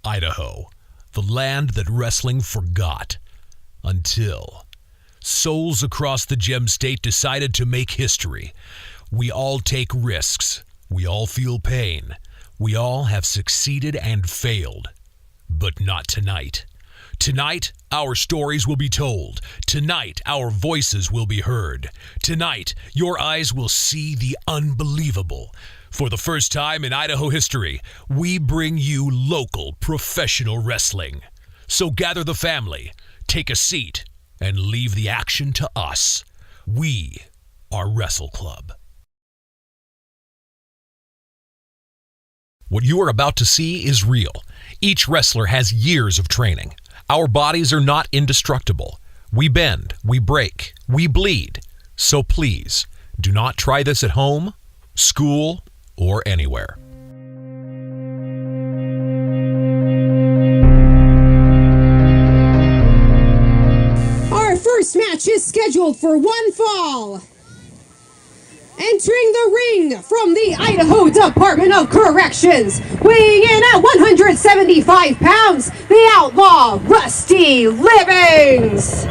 Idaho, the land that wrestling forgot. Until souls across the Gem State decided to make history. We all take risks. We all feel pain. We all have succeeded and failed. But not tonight. Tonight, our stories will be told. Tonight, our voices will be heard. Tonight, your eyes will see the unbelievable. For the first time in Idaho history, we bring you local professional wrestling. So gather the family, take a seat, and leave the action to us. We are Wrestle Club. What you are about to see is real. Each wrestler has years of training. Our bodies are not indestructible. We bend, we break, we bleed. So please, do not try this at home, school, or anywhere. Our first match is scheduled for one fall. Entering the ring from the Idaho Department of Corrections, weighing in at 175 pounds, the Outlaw Rusty Livings.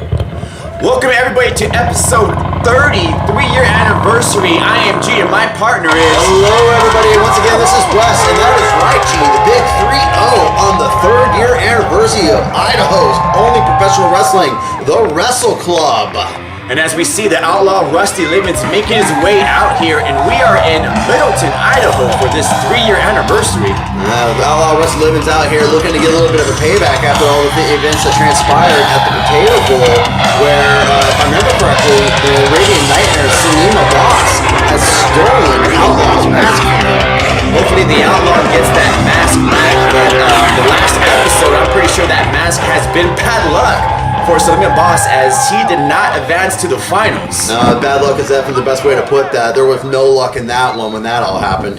Welcome everybody to episode 30, 3-year anniversary. I am G and my partner is... Hello everybody, once again this is Wes, and that is right G, the big 3-0 on the 3rd year anniversary of Idaho's only professional wrestling, the Wrestle Club. And as we see the Outlaw Rusty Livings making his way out here, and we are in Middleton, Idaho for this 3-year anniversary. The Outlaw Rusty Livings out here looking to get a little bit of a payback after all the events that transpired at the Potato Bowl, where, if I remember correctly, the Arabian Nightmare Saleem Abbas has stolen Outlaw's mask. Hopefully the Outlaw gets that mask back, but the last episode, I'm pretty sure that mask has been bad luck for Saleem Abbas, as he did not advance to the finals. No, bad luck is definitely the best way to put that. There was no luck in that one when that all happened.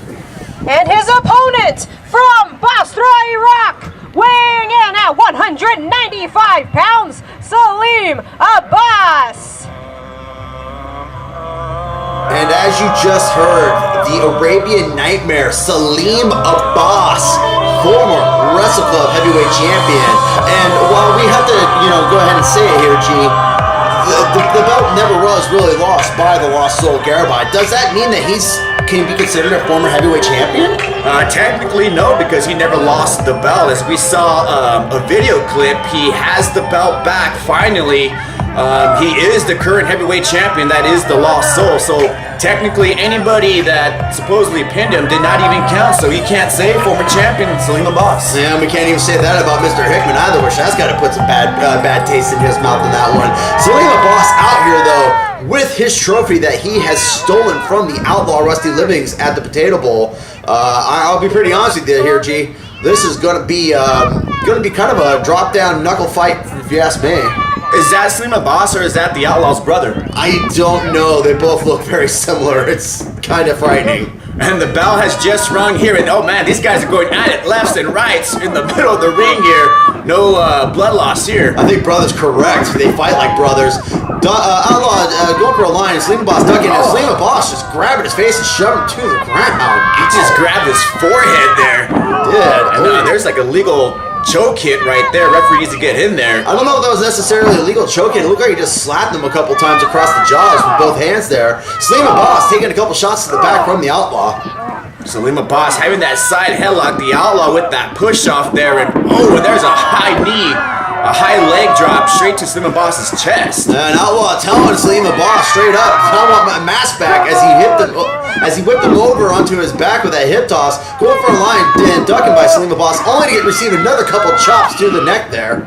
And his opponent from Basra, Iraq, weighing in at 195 pounds, Saleem Abbas. And as you just heard, the Arabian Nightmare, Saleem Abbas, former Wrestle Club heavyweight champion. And while we have to, go ahead and say it here, G, the belt never was really lost by the Lost Soul Garibai. Does that mean that can be considered a former heavyweight champion? Technically, no, because he never lost the belt. As we saw a video clip, he has the belt back finally. He is the current heavyweight champion. That is the Lost Soul. So technically, anybody that supposedly pinned him did not even count. So he can't say former champion Saleem Abbas. Yeah, we can't even say that about Mr. Hickman either, which that's got to put some bad taste in his mouth in that one. Saleem Abbas out here though with his trophy that he has stolen from the Outlaw Rusty Livings at the Potato Bowl. I'll be pretty honest with you here, G. This is gonna be kind of a drop down knuckle fight, if you ask me. Is that Saleem Abbas or is that the Outlaw's brother? I don't know. They both look very similar. It's kind of frightening. And the bell has just rung here, and oh man, these guys are going at it lefts and rights in the middle of the ring here. No blood loss here. I think brother's correct. They fight like brothers. Outlaw going for a line. Saleem Abbas ducking, and Saleem Abbas just grabbing his face and shoving him to the ground. He just grabbed his forehead there. He did. And there's like a legal choke hit right there. Referee needs to get in there. I don't know if that was necessarily a legal choke hit. It looked like he just slapped him a couple times across the jaws with both hands there. Saleem Abbas taking a couple shots to the back from the Outlaw. Saleem Abbas having that side headlock. The Outlaw with that push off there. And there's a high knee. A high leg drop straight to Saleem Abbas' chest. And Outlaw telling Saleem Abbas straight up, I want my mask back as he whipped him over onto his back with that hip toss. Going for a line and ducking by Saleem Abbas, only to receive another couple chops to the neck there.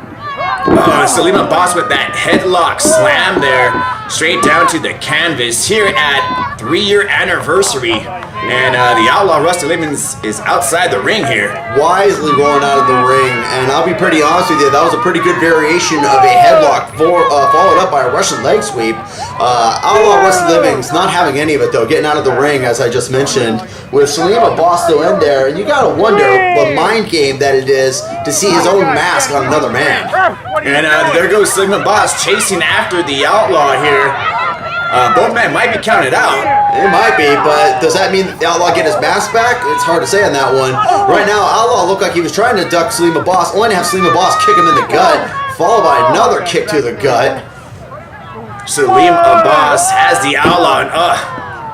Saleem Abbas with that headlock slam there, straight down to the canvas here at 3-year anniversary. And the Outlaw Rusty Livings is outside the ring here. Wisely rolling out of the ring, and I'll be pretty honest with you, that was a pretty good variation of a headlock followed up by a Russian leg sweep. Outlaw Rusty Livings not having any of it though, getting out of the ring as I just mentioned, with Saleem Abbas still in there, and you gotta wonder the mind game that it is to see his own mask on another man. And there goes Saleem Abbas chasing after the Outlaw here. Both men might be counted out. It might be, but does that mean that the Outlaw get his mask back? It's hard to say on that one. Right now, Outlaw looked like he was trying to duck Saleem Abbas, only to have Saleem Abbas kick him in the gut, followed by another kick to the gut. Saleem Abbas has the Outlaw, and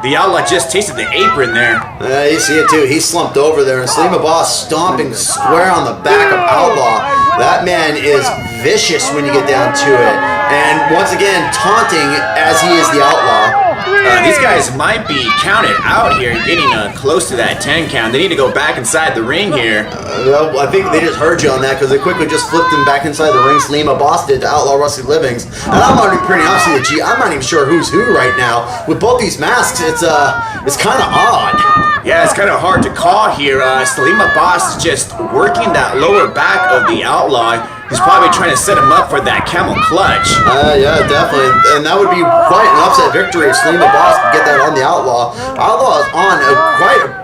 the Outlaw just tasted the apron there. You see it too. He slumped over there, and Saleem Abbas stomping square on the back of Outlaw. That man is vicious when you get down to it. And once again, taunting as he is the Outlaw. These guys might be counted out here, getting close to that 10 count. They need to go back inside the ring here. Well, I think they just heard you on that because they quickly just flipped him back inside the ring. Saleem Abbas did to Outlaw Rusty Livings. And I'm going to be pretty honest with you, G, I'm not even sure who's who right now. With both these masks, it's kind of odd. Yeah, it's kind of hard to call here. Saleem Abbas is just working that lower back of the Outlaw. He's probably trying to set him up for that camel clutch. Yeah, definitely. And that would be quite an upset victory if Saleem Abbas could get that on the Outlaw. Outlaw is on a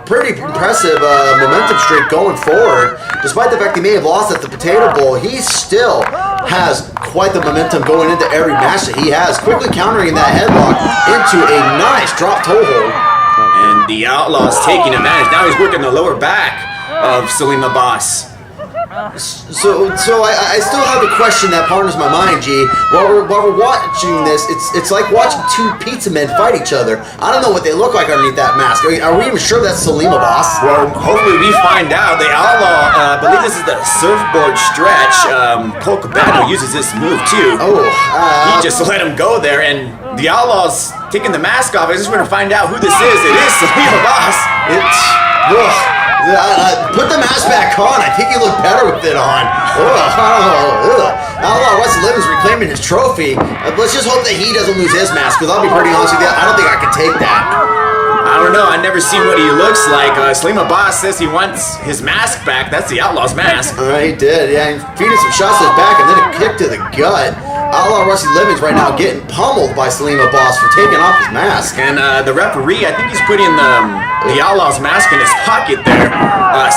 pretty impressive momentum streak going forward. Despite the fact he may have lost at the Potato Bowl, he still has quite the momentum going into every match that he has. Quickly countering that headlock into a nice drop toe hold. And the Outlaw's taking advantage. Now he's working the lower back of Saleem Abbas. So I still have a question that ponders my mind, G. While we're watching this, it's like watching two pizza men fight each other. I don't know what they look like underneath that mask. Are we even sure that's Saleem Abbas? Well, hopefully we find out. The Outlaw, I believe this is the surfboard stretch. Cole Cabano uses this move too. He just let him go there, and the Outlaw's taking the mask off. I just want to find out who this is. It is Saleem Abbas. Put the mask back on. I think you look better with it on. Outlaw Rusty Livings reclaiming his trophy. Let's just hope that he doesn't lose his mask, because I'll be pretty honest with you, I don't think I can take that. I don't know. I've never seen what he looks like. Saleem Abbas says he wants his mask back. That's the Outlaw's mask. He did. Yeah, feeding some shots to his back and then a kick to the gut. Outlaw Rusty Livings right now getting pummeled by Saleem Abbas for taking off his mask. And the referee, I think he's putting the Outlaw's mask in his pocket there.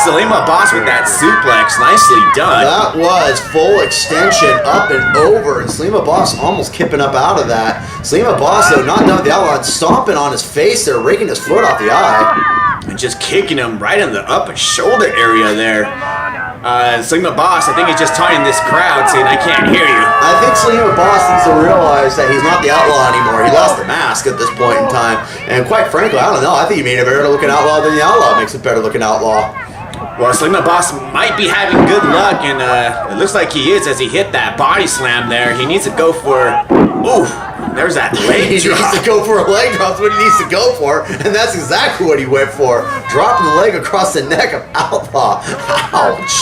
Saleem Abbas with that suplex. Nicely done. That was full extension up and over, and Saleem Abbas almost kipping up out of that. Saleem Abbas, though, not done with the Outlaw, stomping on his face there, raking his foot off the eye. And just kicking him right in the upper shoulder area there. Saleem Abbas, I think he's just taunting this crowd, saying, I can't hear you. I think Saleem Abbas needs to realize that he's not the Outlaw anymore. He lost the mask at this point in time. And quite frankly, I don't know. I think he made a better looking Outlaw than the Outlaw makes a better looking Outlaw. Well, Saleem Abbas might be having good luck, and it looks like he is as he hit that body slam there. He needs to go for... Ooh, there's that leg He drop. needs to go for a leg drop. That's what he needs to go for, and that's exactly what he went for. Dropping the leg across the neck of Outlaw. Ouch.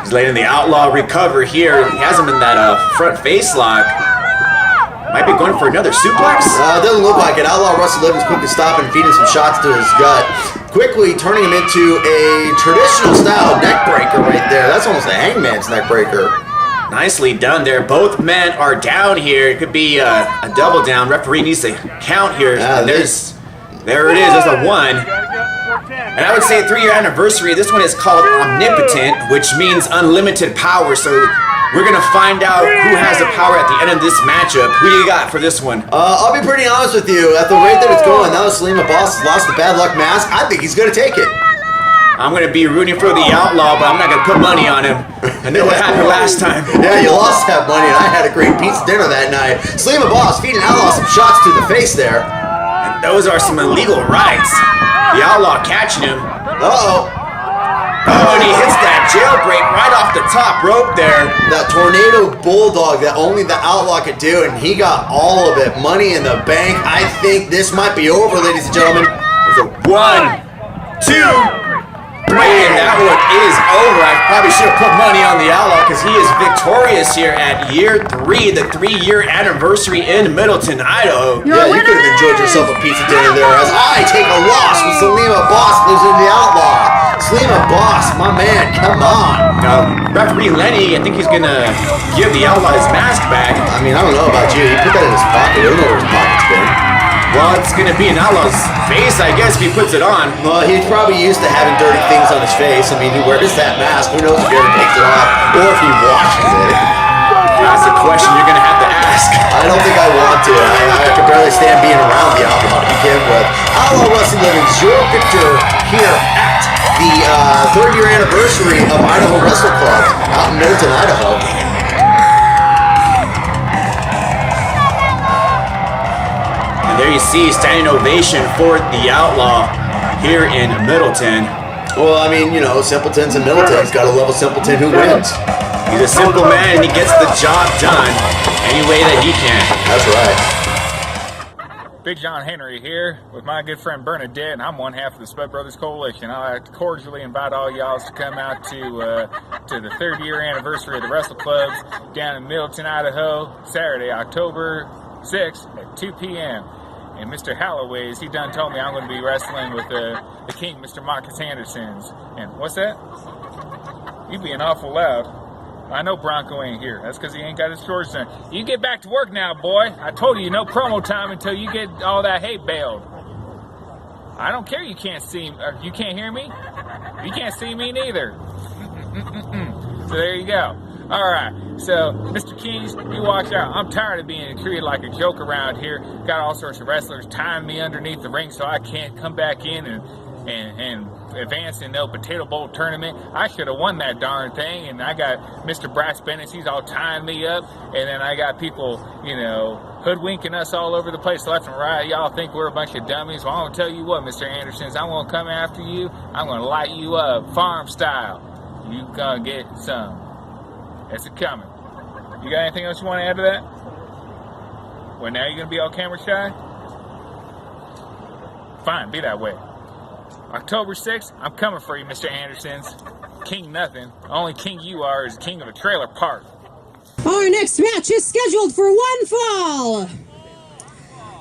He's letting the Outlaw recover here. He has him in that front face lock. Might be going for another suplex. It doesn't look like it. Outlaw Rusty Livings quickly stopping and feeding some shots to his gut. Quickly turning him into a traditional style neck breaker right there. That's almost a hangman's neck breaker. Nicely done there. Both men are down here. It could be a double down. Referee needs to count here. Yeah, there it is. There's a 1. And I would say 3-year anniversary. This one is called Omnipotent, which means unlimited power. So we're going to find out who has the power at the end of this matchup. Who do you got for this one? I'll be pretty honest with you. At the rate that it's going, now that Saleem Abbas has lost the bad luck mask, I think he's going to take it. I'm going to be rooting for the Outlaw, but I'm not going to put money on him. I know what happened last time. Yeah, you lost that money, and I had a great pizza dinner that night. Saleem Abbas feeding Outlaw some shots to the face there. And those are some illegal rights. The Outlaw catching him. Uh-oh. Oh, and he hits that jailbreak right off the top rope there. That tornado bulldog that only the Outlaw could do, and he got all of it. Money in the bank. I think this might be over, ladies and gentlemen. There's a 1, 2, 3, and that one is over. I probably should have put money on the Outlaw because he is victorious here at year 3, the 3-year anniversary in Middleton, Idaho. Yeah, you could have enjoyed yourself a pizza dinner there as I take a loss with Saleem Abbas losing the Outlaw. Saleem Abbas, my man, come on. Referee Lenny, I think he's going to give the Outlaw his mask back. I mean, I don't know about you. He put that in his pocket. I don't know where his pocket's been. Well, it's going to be an Outlaw's face, I guess, if he puts it on. Well, he's probably used to having dirty things on his face. I mean, he wears that mask. Who knows if he ever takes it off or if he washes it. That's a question you're going to have to ask. I I don't think I want to. I can barely stand being around the Outlaw to begin with. Outlaw Wrestling Livings, your victor here at the 3rd year anniversary of Idaho Wrestle Club out in Middleton, Idaho. And there you see standing ovation for the Outlaw here in Middleton. Well, I mean, you know, simpletons and Middleton's got to love a simpleton who wins. He's a simple man and he gets the job done any way that he can. That's right. Big John Henry here with my good friend Bernadette, and I'm one half of the Spud Brothers Coalition. I'd like to cordially invite all y'all to come out to the 3rd year anniversary of the Wrestle Clubs down in Middleton, Idaho, Saturday, October 6th at 2 p.m. And Mr. Holloway's, he done told me I'm going to be wrestling with the king, Mr. Marcus Anderson's. And what's that? You being awful loud. I know Bronco ain't here. That's because he ain't got his chores done. You get back to work now, boy. I told you no promo time until you get all that hay baled. I don't care you can't see, you can't hear me? You can't see me neither. So there you go. All right, so Mr. Keys, you watch out. I'm tired of being treated like a joke around here. Got all sorts of wrestlers tying me underneath the ring so I can't come back in and advance in no potato bowl tournament. I should have won that darn thing. And I got Mr. Brass Bennett, he's all tying me up. And then I got people, you know, hoodwinking us all over the place left and right. Y'all think we're a bunch of dummies. Well, I'm going to tell you what, Mr. Andersons, I'm going to come after you. I'm going to light you up, farm style. You going to get some. It's a coming. You got anything else you want to add to that? Well, now you're going to be all camera shy? Fine, be that way. October 6th, I'm coming for you, Mr. Andersons. King nothing. Only king you are is king of a trailer park. Our next match is scheduled for one fall.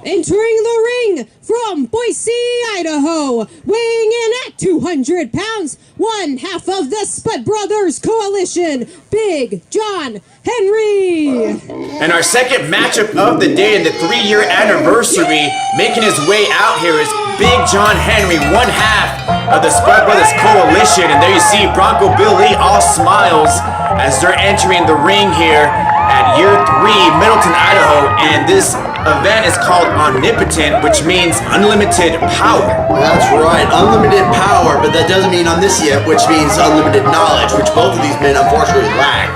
Entering the ring from Boise, Idaho, weighing in at 200 pounds, one half of the Spud Brothers Coalition, Big John Henry. And our second matchup of the day in the 3-year anniversary, making his way out here is Big John Henry, one half of the Spud Brothers Coalition. And there you see Bronco Billy all smiles as they're entering the ring here at year 3, Middleton, Idaho. And this event is called Omnipotent, which means unlimited power. That's right, unlimited power, but that doesn't mean omniscient, which means unlimited knowledge, which both of these men unfortunately lack.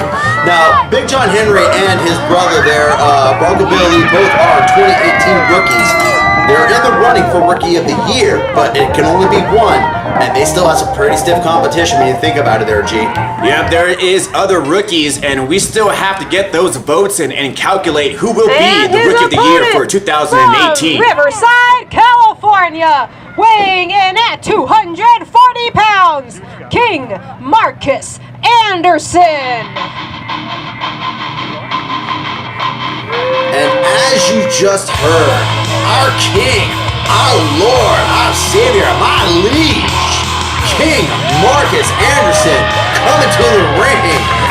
Now, Big John Henry and his brother there, Bronco Billy, both are 2018 rookies. They're in the running for Rookie of the Year, but it can only be one, and they still have some pretty stiff competition when you think about it there, G. Yeah, there is other rookies, and we still have to get those votes in and calculate who will be the Rookie of the Year for 2018. From Riverside, California, weighing in at 240 pounds, King Marcus Anderson. And as you just heard, our king, our lord, our savior, my liege, King Marcus Anderson, coming to the ring.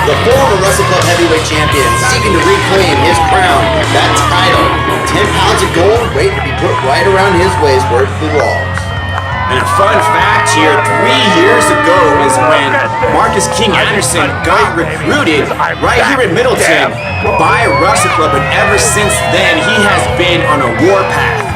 The former Wrestle Club Heavyweight Champion, seeking to reclaim his crown, that title. 10 pounds of gold waiting to be put right around his waist where it belongs. And a fun fact here, 3 years ago is when Marcus King Anderson got recruited right here in Middleton by Wrestle Club, and ever since then he has been on a warpath.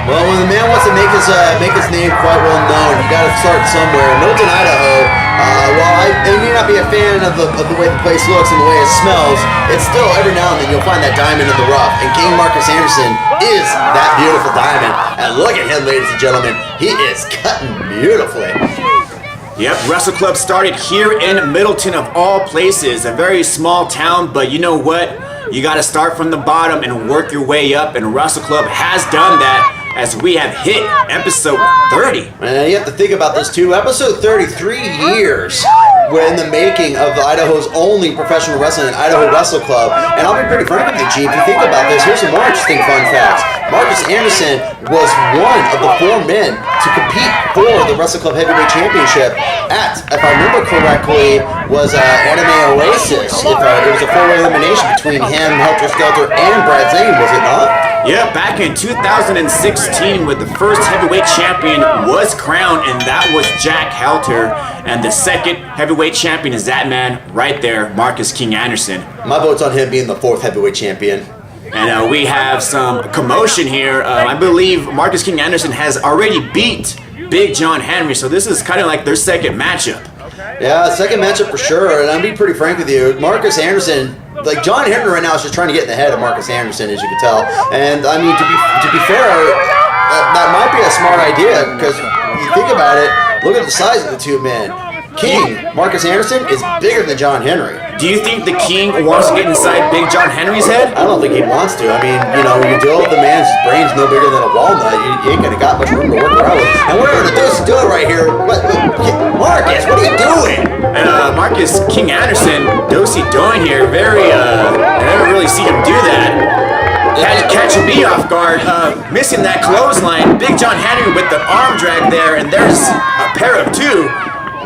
Well, when the man wants to make his name quite well known, you got to start somewhere. Middleton, Idaho. While I may not be a fan of the way the place looks and the way it smells, it's still every now and then you'll find that diamond in the rough. And King Marcus Anderson is that beautiful diamond. And look at him, ladies and gentlemen, he is cutting beautifully. Yep, Wrestle Club started here in Middleton of all places, a very small town, but you know what? You got to start from the bottom and work your way up, and Wrestle Club has done that as we have hit episode 30. And you have to think about this too. Episode 33 years were in the making of Idaho's only professional wrestling, Idaho Wrestle Club. And I'll be pretty frank with you, G, if you think about this, here's some more interesting fun facts. Marcus Anderson was one of the 4 men to compete for the Wrestle Club Heavyweight Championship at, if I remember correctly, was Anime Oasis. It was a 4-way elimination between him, Helter Skelter, and Brad Zane, was it not? Yeah, back in 2016, with the first heavyweight champion was crowned, and that was Jack Helter. And the second heavyweight champion is that man right there, Marcus King Anderson. My vote's on him being the 4th heavyweight champion. And we have some commotion here. I believe Marcus King Anderson has already beat Big John Henry, so this is kind of like their second matchup. Yeah, second matchup for sure. And I'll be pretty frank with you, Marcus Anderson, like John Henry right now is just trying to get in the head of Marcus Anderson, as you can tell. And I mean, to be fair, that might be a smart idea because you think about it. Look at the size of the two men. King Marcus Anderson is bigger than John Henry. Do you think the King wants to get inside Big John Henry's head? I don't think he wants to. I mean, you know, when you deal with the man's brain's no bigger than a walnut, you ain't gonna got much room to work around with. And we're gonna do it right here. Marcus, what are you doing? And Marcus King Anderson, do-si doing here, I never really see him do that. Had to catch me off guard, missing that clothesline. Big John Henry with the arm drag there, and there's a pair of two.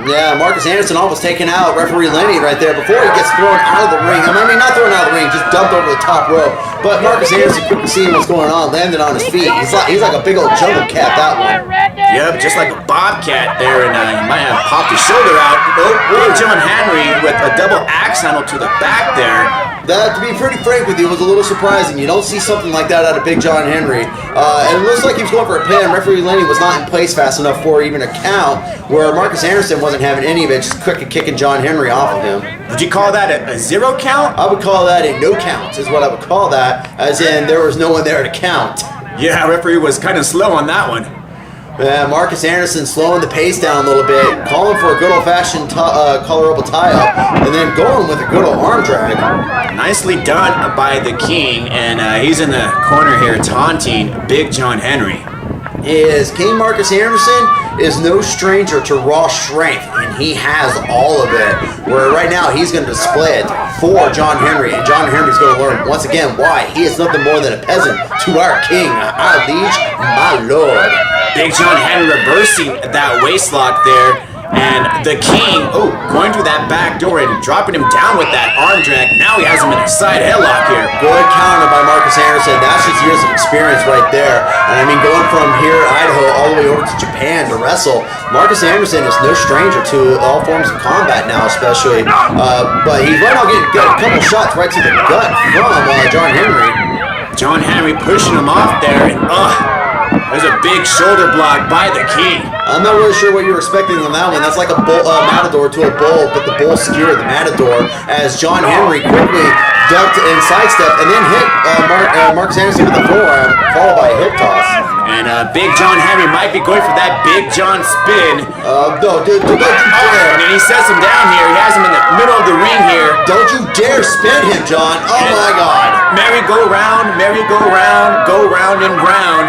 Yeah, Marcus Anderson almost taking out referee Lenny right there before he gets thrown out of the ring. I mean, not thrown out of the ring, just dumped over the top rope. But Marcus Anderson, quickly seeing what's going on, landed on his feet. He's like a big old jungle cat, that one. Yep, just like a bobcat there, and he might have popped his shoulder out. Big John Henry with a double axe handle to the back there. That, to be pretty frank with you, was a little surprising. You don't see something like that out of Big John Henry. And it looks like he was going for a pin. Referee Lenny was not in place fast enough for even a count, where Marcus Anderson wasn't having any of it, just quick kicking John Henry off of him. Would you call that a zero count? I would call that a no count, is what I would call that, as in there was no one there to count. Yeah, referee was kind of slow on that one. Marcus Anderson slowing the pace down a little bit, calling for a good old-fashioned collar-up tie-up, and then going with a good old arm drag. Nicely done by the King, and he's in the corner here taunting Big John Henry. King Marcus Anderson is no stranger to raw strength, and he has all of it. Where right now he's going to display it for John Henry, and John Henry's going to learn once again why he is nothing more than a peasant to our king, our liege, my lord. Big John Henry reversing that waistlock there, and the King, going through that back door and dropping him down with that arm drag. Now he has him in a side headlock here. Good counter by Marcus Anderson. That's just years of experience right there. And I mean, going from here, Idaho, all the way over to Japan to wrestle, Marcus Anderson is no stranger to all forms of combat now, especially. But he's right now getting a couple shots right to the gut from John Henry. John Henry pushing him off there, and there's a big shoulder block by the King. I'm not really sure what you're expecting on that one. That's like a matador to a bull, but the bull skewered the matador as John Henry quickly ducked and sidestepped and then hit Marcus Anderson with the forearm, followed by a hip toss. And Big John Henry might be going for that Big John spin. No, dude, don't you dare. And then he sets him down here. He has him in the middle of the ring here. Don't you dare spin him, John. Oh, and my God. Merry-go-round, go round and round.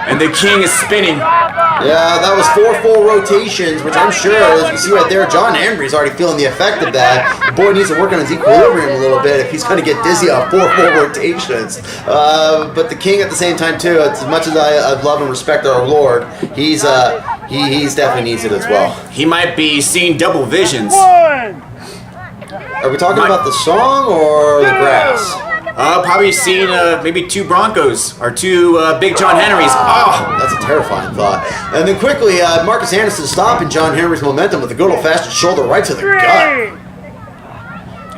And the King is spinning. Yeah, that was 4 full rotations, which I'm sure, as you see right there, John Henry's already feeling the effect of that. The boy needs to work on his equilibrium a little bit if he's going to get dizzy on 4 full rotations. But the King at the same time, too, as much as I love and respect our Lord, he's definitely needs it as well. He might be seeing double visions. Are we talking about the song or the grass? Probably seen maybe 2 Broncos or 2 Big John Henrys. Oh, that's a terrifying thought. And then quickly, Marcus Anderson stopping John Henry's momentum with a good old-fashioned shoulder right to the gut.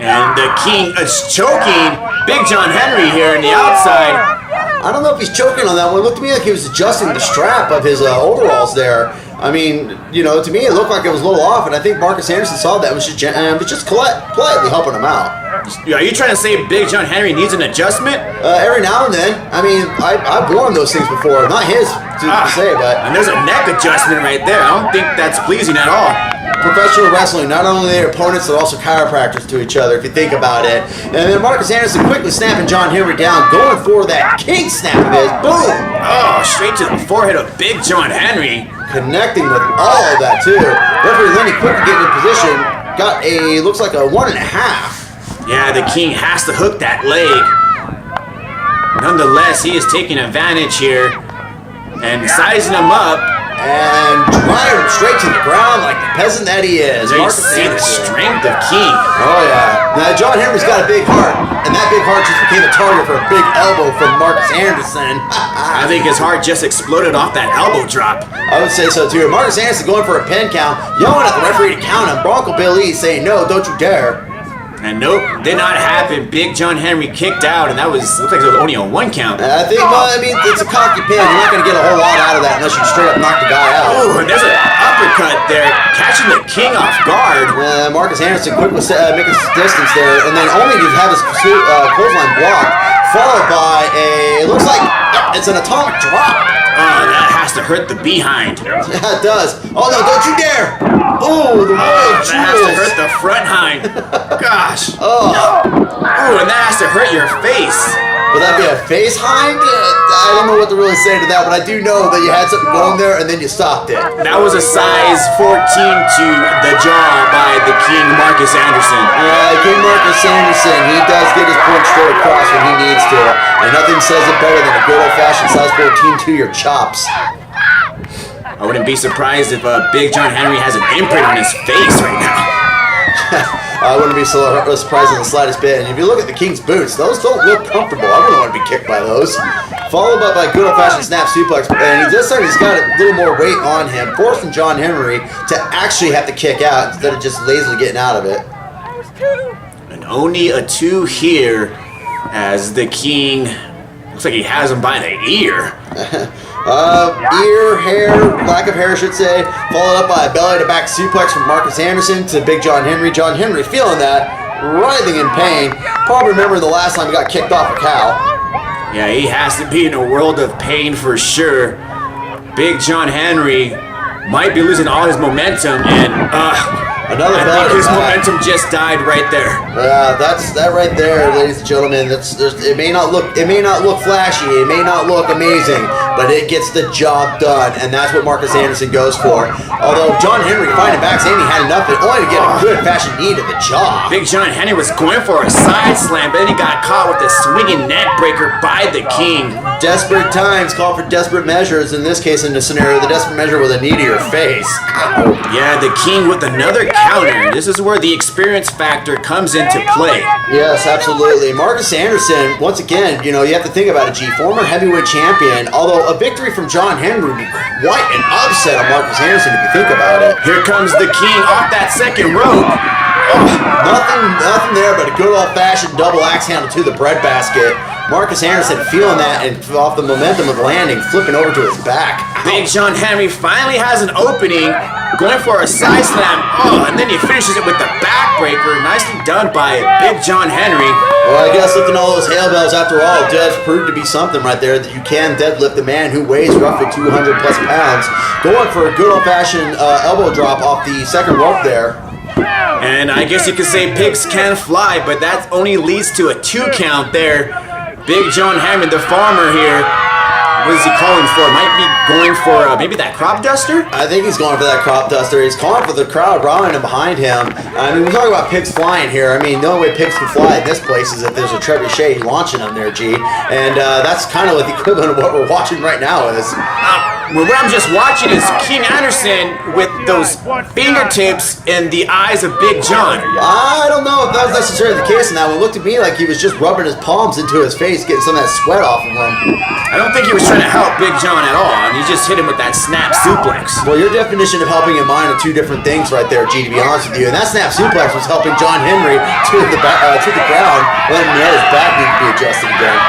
And the King is choking Big John Henry here on the outside. I don't know if he's choking on that one. It looked to me like he was adjusting the strap of his overalls there. I mean, you know, to me it looked like it was a little off, and I think Marcus Anderson saw that and was just politely helping him out. Are you trying to say Big John Henry needs an adjustment? Every now and then. I mean, I've worn those things before. Not his, to say, but... And there's a neck adjustment right there. I don't think that's pleasing at all. Professional wrestling, not only their opponents, they're also chiropractors to each other, if you think about it. And then Marcus Anderson quickly snapping John Henry down, going for that king snap of his. Boom! Oh, straight to the forehead of Big John Henry. Connecting with all of that, too. Referee Lenny quickly getting in position. Got looks like a 1.5. Yeah, the King has to hook that leg. Nonetheless, he is taking advantage here and sizing him up. And driving him straight to the ground like the peasant that he is. There you see the strength of King. Oh, yeah. Now, John Henry's got a big heart, and that big heart just became a target for a big elbow from Marcus Anderson. I think his heart just exploded off that elbow drop. I would say so, too. Marcus Anderson going for a pin count, yelling at the referee to count him. Bronco Bill Lee saying, no, don't you dare. And nope, did not happen. Big John Henry kicked out, and that looked like it was only a 1 count. I think, well, I mean, it's a cocky pin. You're not going to get a whole lot out of that unless you straight up knock the guy out. Ooh, and there's an uppercut there, catching the King off guard. Marcus Anderson quick was making distance there, and then only to have his clothesline blocked, followed by it looks like it's an atomic drop. Oh, that has to hurt the behind. Yeah, it does. Oh, no, don't you dare. Oh, the royal jewels. That has to hurt the front hind. Gosh. Oh, and that has to hurt your face. would that be a face hind? I don't know what to really say to that, but I do know that you had something going there and then you stopped it. That was a size 14 to the jaw by the King Marcus Anderson. Yeah, King Marcus Anderson, he does get his point straight across when he needs to. And nothing says it better than a good old-fashioned size 14 to your chops. I wouldn't be surprised if Big John Henry has an imprint on his face right now. I wouldn't be so surprised in the slightest bit. And if you look at the King's boots, those don't look comfortable. I wouldn't want to be kicked by those. Followed up by a good old-fashioned snap suplex. And this time he's got a little more weight on him, forcing John Henry to actually have to kick out instead of just lazily getting out of it. And only a 2 here as the King looks like he has him by the ear. Ear, hair, lack of hair I should say, followed up by a belly-to-back suplex from Marcus Anderson to Big John Henry. John Henry feeling that, writhing in pain. Probably remember the last time he got kicked off a cow. Yeah, he has to be in a world of pain for sure. Big John Henry might be losing all his momentum, and another I think his momentum just died right there. That's that right there, ladies and gentlemen. It may not look flashy, it may not look amazing, but it gets the job done, and that's what Marcus Anderson goes for. Although John Henry finding back saying he had enough, only to get a good fashioned knee to the jaw. Big John Henry was going for a side slam, but then he got caught with a swinging neck breaker by the King. Desperate times call for desperate measures. In this case, in this scenario, the desperate measure was a knee to your face. Yeah, the King with another counter. This is where the experience factor comes into play. Yes, absolutely. Marcus Anderson, once again, you have to think about it, G. Former heavyweight champion, although a victory from John Henry would be quite an upset on Marcus Anderson if you think about it. Here comes the King off that second rope. Nothing there but a good old-fashioned double axe handle to the breadbasket. Marcus Anderson feeling that and off the momentum of landing, flipping over to his back. Big John Henry finally has an opening, going for a side slam. And then he finishes it with the backbreaker. Nicely done by Big John Henry. Well, I guess lifting all those hail bells after all does prove to be something right there, that you can deadlift a man who weighs roughly 200 plus pounds. Going for a good old-fashioned elbow drop off the second rope there. And I guess you could say pigs can fly, but that only leads to a 2 count there. Big John Hammond, the farmer here, what is he calling for? Might be going for maybe that crop duster? I think he's going for that crop duster. He's calling for the crowd rallying behind him. I mean, we're talking about pigs flying here. I mean, the only way pigs can fly in this place is if there's a trebuchet launching them there, G. And that's kind of what the equivalent of what we're watching right now is. What I'm just watching is King Anderson with those fingertips in the eyes of Big John. I don't know if that was necessarily the case in that one. It looked to me like he was just rubbing his palms into his face, getting some of that sweat off of him. I don't think he was trying to help Big John at all. I mean, he just hit him with that snap suplex. Well, your definition of helping and mine are 2 different things right there, G, to be honest with you. And that snap suplex was helping John Henry to the ground, letting him know his back needed to be adjusted again.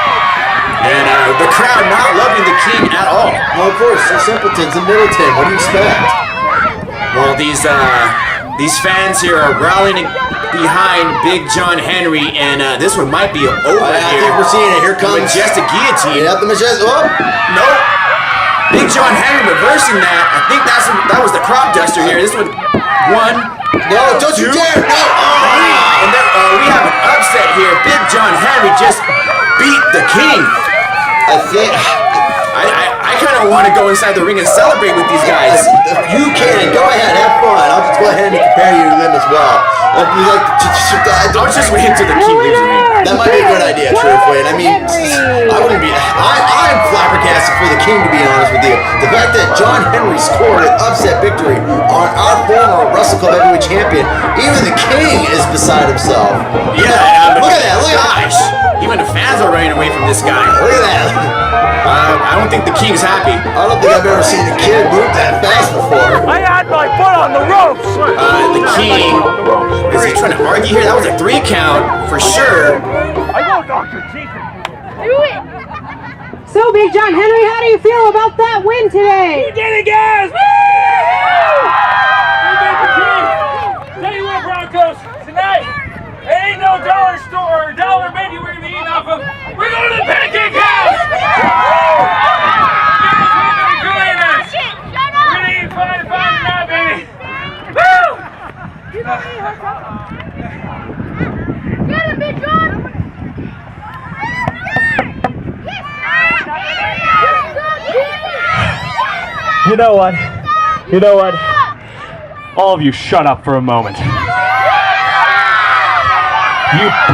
And the crowd not loving the King at all. Well, of course, they're simpletons in Middleton. What do you expect? Well, these fans here are rallying behind Big John Henry, and this one might be over I here. think we're seeing it. Here comes Majestic Guillotine. Yeah, the Majestic. Oh! Nope. Big John Henry reversing that. I think that was the crop duster here. This one, 1. No, don't you dare! No! And then we have an upset here. Big John Henry just beat the King. I think I kind of want to go inside the ring and celebrate with these guys. You can. Go ahead. Have fun. I'll just go ahead and compare you to them as well. I was just waiting until the King leaves the ring. That might be a good idea, truthfully. And I mean, I wouldn't be. I'm flabbergasted for the King, to be honest with you. The fact that John Henry scored an upset victory on our former Wrestle Club heavyweight champion, even the King is beside himself. Yeah, look at that. Look at that. Gosh, even booing. The fans are running away from this guy. Look at that. I don't think the king's happy. I don't think I've ever seen a kid move that fast before. I had my foot on the ropes. The king, is he trying to argue here? That was a 3 count for sure. I go, Dr. Teeth. Do it! So, Big John Henry, how do you feel about that win today? You did it, guys! Woo! You made the team. Tell you what, Broncos, tonight, there ain't no dollar store or dollar menu we're gonna be eating off of. We're going to the Pancake House! Fine now, baby! Woo! Get him, Big John! You know what? You know what? All of you shut up for a moment. You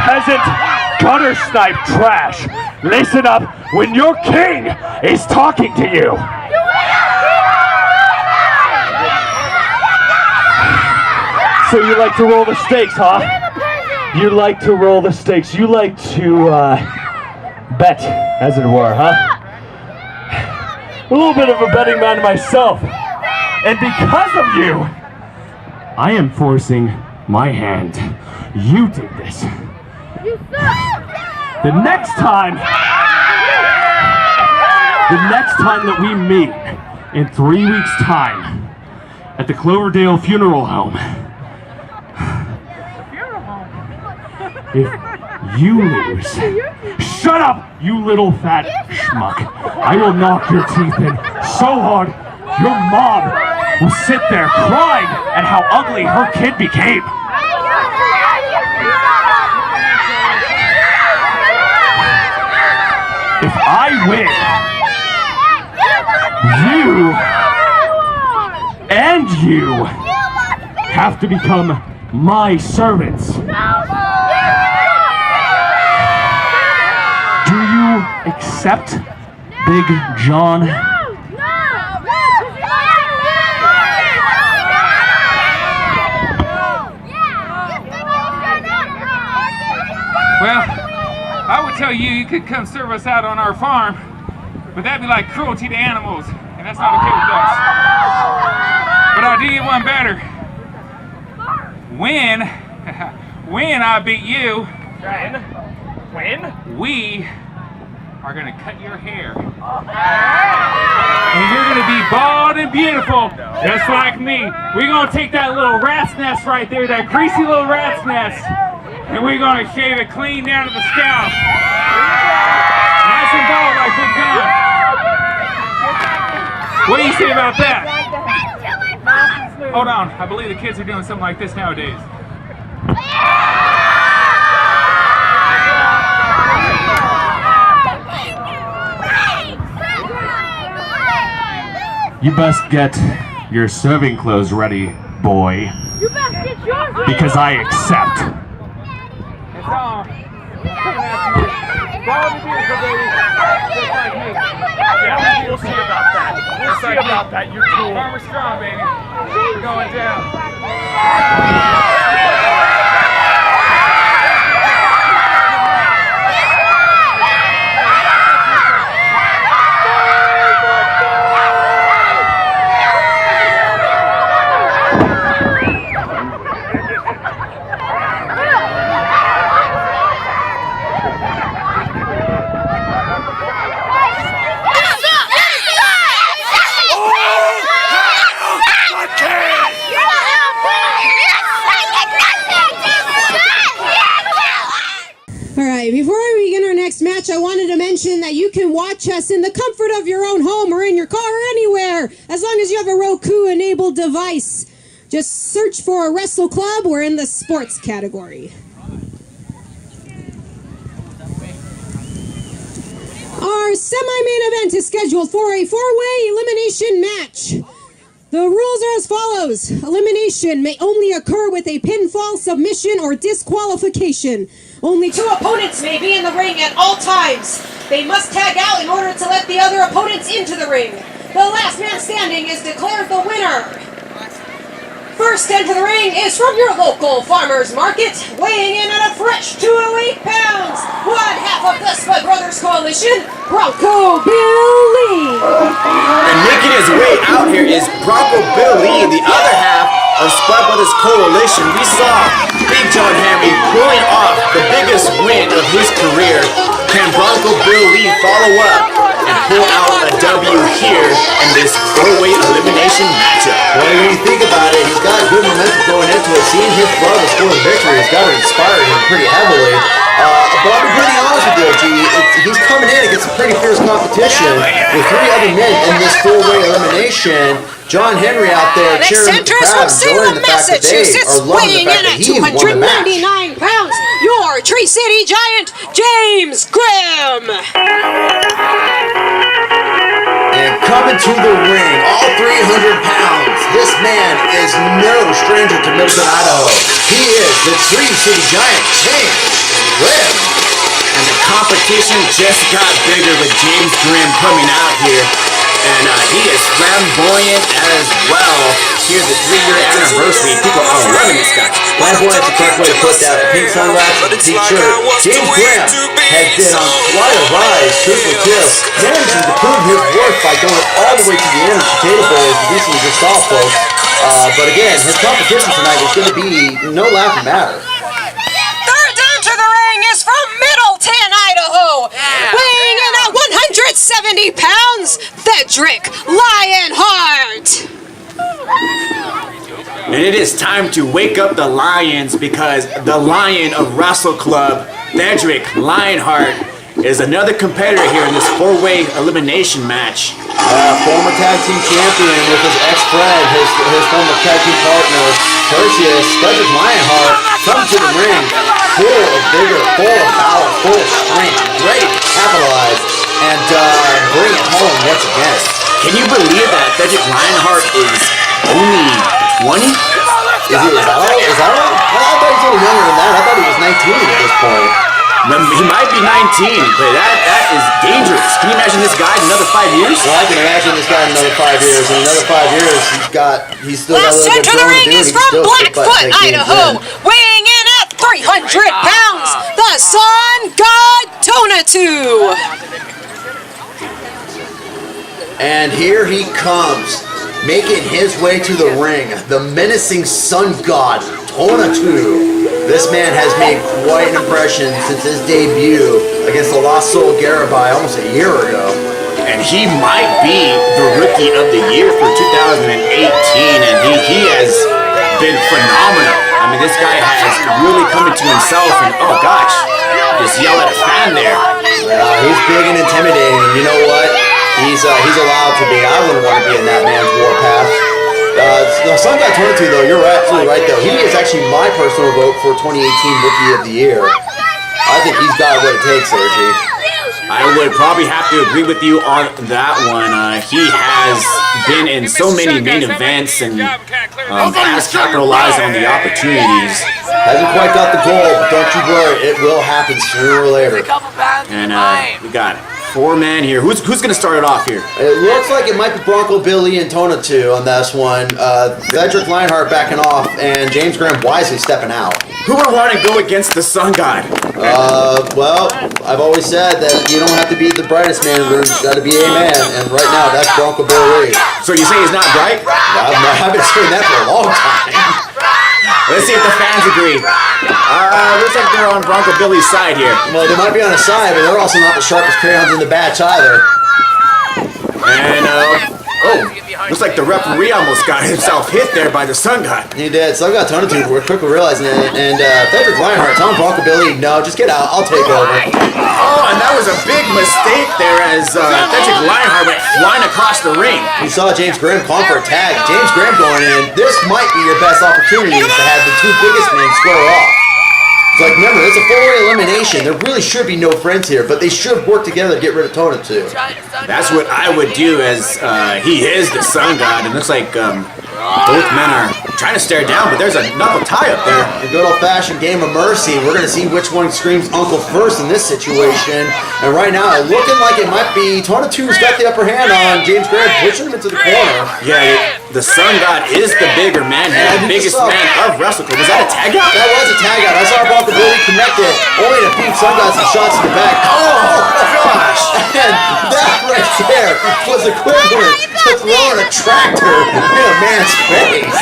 peasant gutter snipe trash! Listen up when your king is talking to you! So you like to roll the stakes, huh? You like to roll the stakes. You like to, bet, as it were, huh? A little bit of a betting man myself. And because of you, I am forcing my hand. You did this. The next time that we meet in 3 weeks' time at the Cloverdale Funeral Home, if you lose, shut up, you little fat schmuck. I will knock your teeth in so hard, your mom will sit there crying at how ugly her kid became. If I win, you and you have to become my servants. Do you accept, Big John? Well, I would tell you, you could come serve us out on our farm, but that'd be like cruelty to animals, and that's not okay with us. But I'll do you one better. When I beat you, When? we are gonna cut your hair. And you're gonna be bald and beautiful, just like me. We're gonna take that little rat's nest right there, that greasy little rat's nest, and we're gonna shave it clean down to the scalp. Nice and bald like Big John. What do you say about that? Hold on, I believe the kids are doing something like this nowadays. You best get your serving clothes ready, boy. You best get yours ready. Because I accept. It's on. Coming after you. Bald and beautiful, baby. Just like me. Yeah, we'll see about that. We'll see about that, you fool. Farmer strong, baby. We're going down. Before we begin our next match, I wanted to mention that you can watch us in the comfort of your own home or in your car or anywhere, as long as you have a Roku-enabled device. Just search for a Wrestle Club. We're in the sports category. Our semi-main event is scheduled for a 4-way elimination match. The rules are as follows. Elimination may only occur with a pinfall, submission, or disqualification. Only 2 opponents may be in the ring at all times. They must tag out in order to let the other opponents into the ring. The last man standing is declared the winner. First into the ring is from your local farmer's market, weighing in at a fresh 208 pounds, 1/2 of the Spud Brothers Coalition, Bronco Billy. And making his way out here is Bronco Billy, the other half of Spud Brothers Coalition. We saw Big John Henry pulling off the biggest win of his career. Can Bronco Billy follow up and pull out a W here in this 4-way elimination matchup? Well, when you think about it, he's got good momentum going into it. Seeing his brother score the victory has got to inspire him pretty heavily. But I'll be pretty honest with you, G. He's coming in against some pretty fierce competition with 3 other men in this 4-way elimination. John Henry out there cheering the crowd, enjoying the fact that they are loving the fact that he won the match. 299 pounds, your Tree City Giant, James Grimm. And coming to the ring, all 300 pounds, this man is no stranger to Middleton, Idaho. He is the Tree City Giant, James Grimm. And the competition just got bigger with James Grimm coming out here. And he is flamboyant as well. Here's the 3-year anniversary. People are loving this guy. Flamboyant's the correct way to put that. The pink sunglasses, the pink shirt. James Grimm has been on quite a rise, truthfully too, managing to prove his worth by going all the way to the end of the potato bowl, as you recently just saw, folks. But again, his competition tonight is going to be no laughing matter. Third down to the ring is from Middleton, Idaho. Weighing in at 170 pounds, Theodoric Lionheart. And it is time to wake up the Lions, because the Lion of Wrestle Club, Theodoric Lionheart, is another competitor here in this 4-way elimination match. Former tag team champion with his ex-friend, his former tag team partner, Tonatiuh, Theodoric Lionheart, comes to the ring full of vigor, full of power, full of strength, ready to capitalize and bring it home once again. Can you believe that Theodoric Lionheart is only 20? Is that right? I thought he was a little younger than that. I thought he was 19 at this point. He might be 19, but that is dangerous. Can you imagine this guy in another 5 years? Well, I can imagine this guy in another 5 years. In another 5 years, he's still got a Last little turn bit to the of ring growing to do. is He can from still kick butt Blackfoot, and take games Idaho. in. Weighing in at 300 pounds, the Sun God Tonatiuh. And here he comes, making his way to the ring, the menacing sun god, Tonatiuh. This man has made quite an impression since his debut against the Lost Soul Garibai almost a year ago. And he might be the Rookie of the Year for 2018, and he has been phenomenal. I mean, this guy has really come into himself, and oh gosh, just yell at a fan there. He's big and intimidating, and you know what? He's allowed to be. I wouldn't want to be in that man's warpath. The Sun God Tonatiuh, though, you're absolutely right, though. He is actually my personal vote for 2018 Rookie of the Year. I think he's got what it takes, Sergi. I would probably have to agree with you on that one. He has been in so many main events and has capitalized on the opportunities. Hasn't quite got the goal, but don't you worry, it will happen sooner or later. And we got 4-man here. Who's going to start it off here? It looks like it might be Bronco Billy and Tonatiuh on this one. Theodoric Lionheart backing off, and James Grimm wisely stepping out. Who would want to go against the Sun God? Well, I've always said that you don't have to be the brightest man in the room, you got to be a man, and right now that's Bronco Billy. So you say he's not bright? I've been saying that for a long time. Let's see if the fans agree. Looks like they're on Bronco Billy's side here. Well, they might be on his side, but they're also not the sharpest crayons in the batch either. And, looks like the referee almost got himself hit there by the Sun God. He did. Sun God Tonatiuh, we're quickly realizing it. And Theodoric Lionheart telling Bronco Billy, no, just get out, I'll take over. Oh, and that was a big mistake there as Theodoric Lionheart went flying across the ring. We saw James Grimm calling for a tag. James Grimm going in. This might be your best opportunity to have the 2 biggest men square off. It's like, remember, it's a 4-way elimination. There really should be no friends here, but they should work together to get rid of Tonatiuh. That's what I would do, as he is the Sun God, and looks like both men are trying to stare down, but there's a knuckle tie up there. A good old-fashioned game of mercy. We're going to see which one screams uncle first in this situation. And right now, looking like it might be Tonatiuh's got the upper hand on James Grimm, pushing him into the corner. Yeah, the Sun God is the bigger man, and the biggest man of Wrestle Club. Was that a tag out? That was a tag out. I saw Bronco Billy connected, only to be giving Sun God some shots in the back. Oh, gosh. And that right there was equivalent to throwing a tractor in a man's face.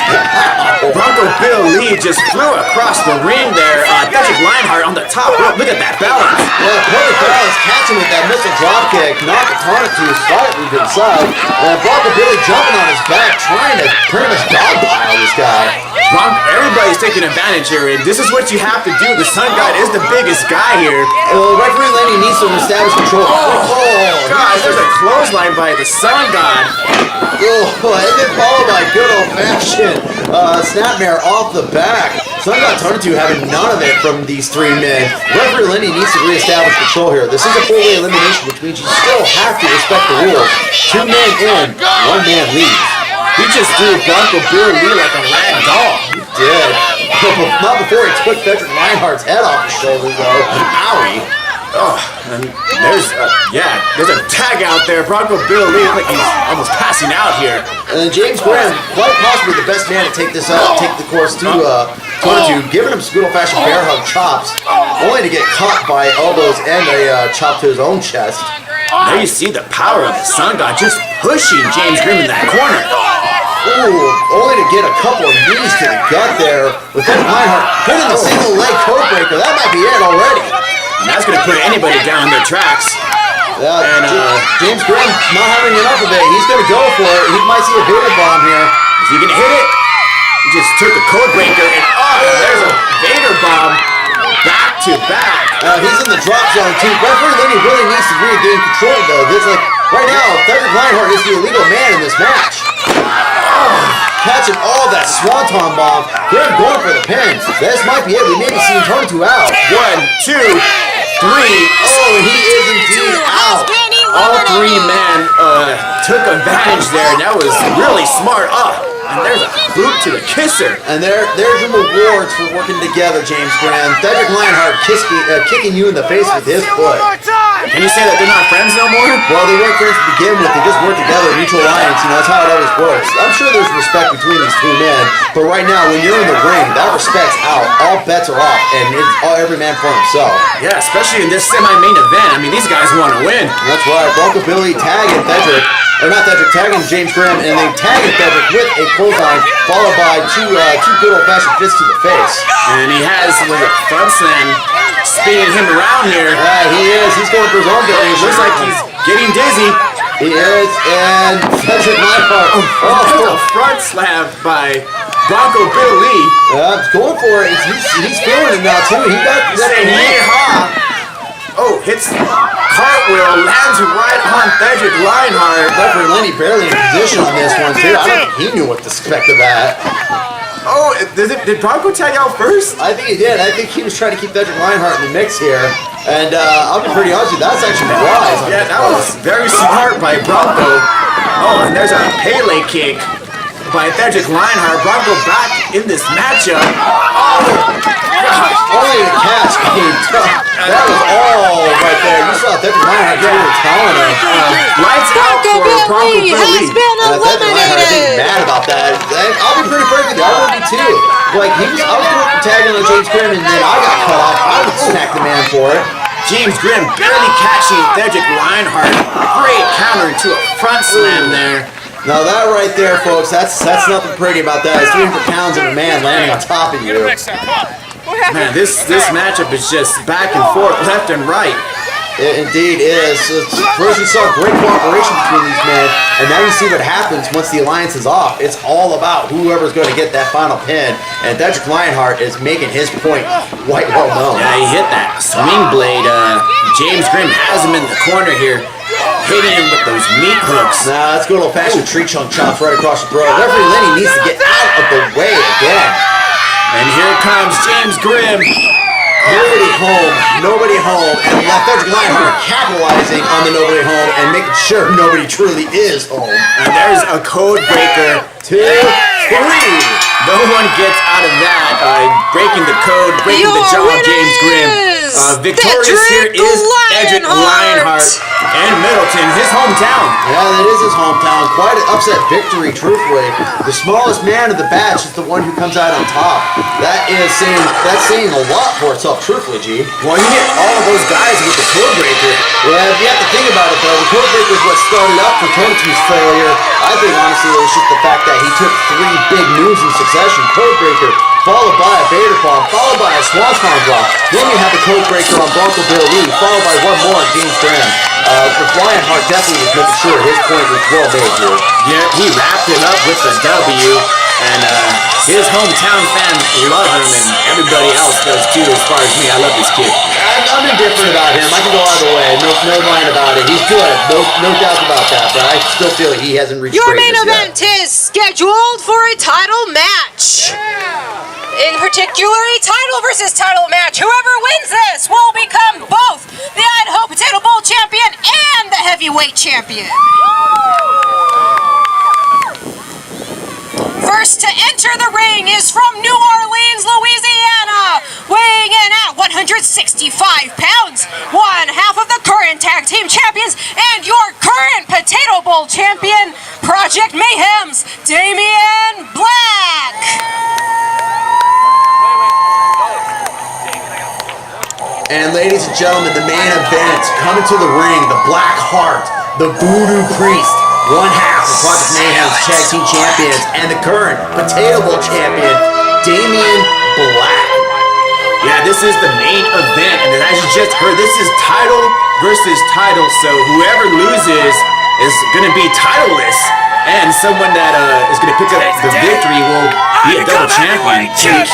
Bronco Bill Lee just flew across the ring there. Theodoric Lionheart on the top rope. Look at that balance. Yeah, perfect balance, catching with that missile dropkick, knock the Tonatiuh slightly to the side. And Bronco Billy jumping on his back, trying to pretty much dogpile this guy. Everybody's taking advantage here, and this is what you have to do. The Sun God is the biggest guy here. Referee Lenny needs to establish control. Oh, gosh, there's a clothesline by the Sun God. Oh, and then followed by good old-fashioned snapmare off the back. Sun God Tonatiuh having none of it from these three men. Referee Lenny needs to reestablish control here. This is a four-way elimination, which means you still have to respect the rules. 2 men in, 1 man leaves. He just threw Bronco Bill Lee like a rag doll. He did. Not before he took Theodoric Lionheart's head off his shoulders, though. Owie. Oh, and there's a tag out there. Bronco Bill Lee looks like he's almost passing out here. And James Grimm, quite possibly the best man to take this out, take the course to Tonatiuh, giving him some good old-fashioned bear hug chops, only to get caught by elbows and a chop to his own chest. Now you see the power of the Sun God just pushing James Grimm in that corner. Ooh, only to get a couple of knees to the gut there with that Lionheart hitting the single leg code breaker. That might be it already. And that's going to put anybody down in their tracks. And James Grimm not having enough of it. He's going to go for it. He might see a Vader bomb here. Is he going to hit it? He just took a code breaker and there's a Vader bomb back to back. He's in the drop zone too. Referee Lenny really needs to regain control though. This right now, Theodoric Lionheart is the illegal man in this match. Catching all that swanton bomb. Grimm going for the pin. This might be it. We may be seeing Tonatiuh out. 1, 2, 3. Oh, he is indeed out. All 3 men took advantage there. That was really smart. And there's a boot to the kisser. And there's your rewards for working together, James Grimm. Theodoric Lionheart kicking you in the face with his foot. Can you say that they're not friends no more? Well, they weren't friends to begin with. They just worked together, mutual alliance. That's how it always works. I'm sure there's respect between these 2 men. But right now, when you're in the ring, that respect's out. All bets are off. And it's every man for himself. Yeah, especially in this semi-main event. I mean, these guys want to win. That's right. Bronco Billy tagging Theodoric. Or not Theodoric, tagging James Grimm. And they tagging Theodoric with a clothesline, followed by two good old-fashioned fists to the face. And he has a front slam spinning him around here. He is. He's going for his own variation. Looks like he's getting dizzy. He is. And Theodoric Lionheart. There's a front slam by Bronco Bill Lee. He's going for it. He's feeling it now, too. He got that. Yeehaw! Hits cartwheel, lands right on Theodoric Lionheart. Referee Lenny barely in position on this one, too. I don't think he knew what to expect of that. Did Bronco tag out first? I think he did. I think he was trying to keep Theodoric Lionheart in the mix here. And I'll be pretty honest with you, that's actually wise. Yeah, that was very smart by Bronco. And there's a Pele kick by Theodoric Lionheart. Bronco back in this matchup. Only to catch came tough. That was all right there. You saw Theodoric Lionheart really telling him. Lights out for Bronco Bill Lee. Theodoric Lionheart, I think, mad about that. I'll be pretty frank with you. I would be too. Like, I was going for tagging on James Grimm, and then I got cut off. I would smack the man for it. James Grimm barely catching Theodoric Lionheart. Great counter into a front slam there. Now that right there, folks, that's nothing pretty about that. It's 300 pounds of a man landing on top of you. Man, this matchup is just back and forth, left and right. It indeed is. First we saw great cooperation between these men, and now you see what happens once the alliance is off. It's all about whoever's going to get that final pin, and Theodoric Lionheart is making his point quite well known. Yeah, he hit that swing blade. James Grimm has him in the corner here, hitting him with those meat hooks. Nah, let's go old-fashioned tree chunk chops right across the throat. Referee Lenny needs to get out of the way again. And here comes James Grimm. Nobody home, and Theodoric Lionheart capitalizing on the nobody home and making sure nobody truly is home. And there's a code breaker. 2, 3. No one gets out of that. Breaking the code, breaking the jaw of James Grimm. Victorious here is Theodoric Lionheart and Middleton, his hometown. Yeah, that is his hometown. Quite an upset victory, truthfully. The smallest man of the batch is the one who comes out on top. That's saying a lot for itself, truthfully, G. Well, you hit all of those guys with the Codebreaker. Well, you have to think about it, though. The Codebreaker is what started up for Tonatiuh's failure. I think, honestly, it was just the fact that he took 3 big moves in succession. Codebreaker, followed by a Vader Bomb, followed by a Swan Song Block. Then you have the Codebreaker on Bronco Bill Lee, followed by one more on James Grimm. Lionheart definitely was making sure his point was well made here. Yeah, he wrapped it up with the W, and his hometown fans love him, and everybody else does too. As far as me, I love this kid. I'm indifferent about him. I can go either way. No line about it. He's good. No doubt about that. But I still feel like he hasn't reached Your greatness main event is scheduled for a title match. In particular, a title versus title match. Whoever wins this will become both the Idaho Potato Bowl champion and the heavyweight champion. First to enter the ring is from New Orleans, Louisiana, weighing in at 165 pounds, one half of the current tag team champions and your current Potato Bowl champion, Project Mayhem's Damien Black. And ladies and gentlemen, the main event coming to the ring, the Black Heart, the Voodoo Priest, one half of Project Mayhem's tag team champions, and the current Potato Bowl champion, Damien Black. Yeah, this is the main event, and as you just heard, this is title versus title, so whoever loses is going to be titleless, and someone that is going to pick up the victory will be a double champion. Can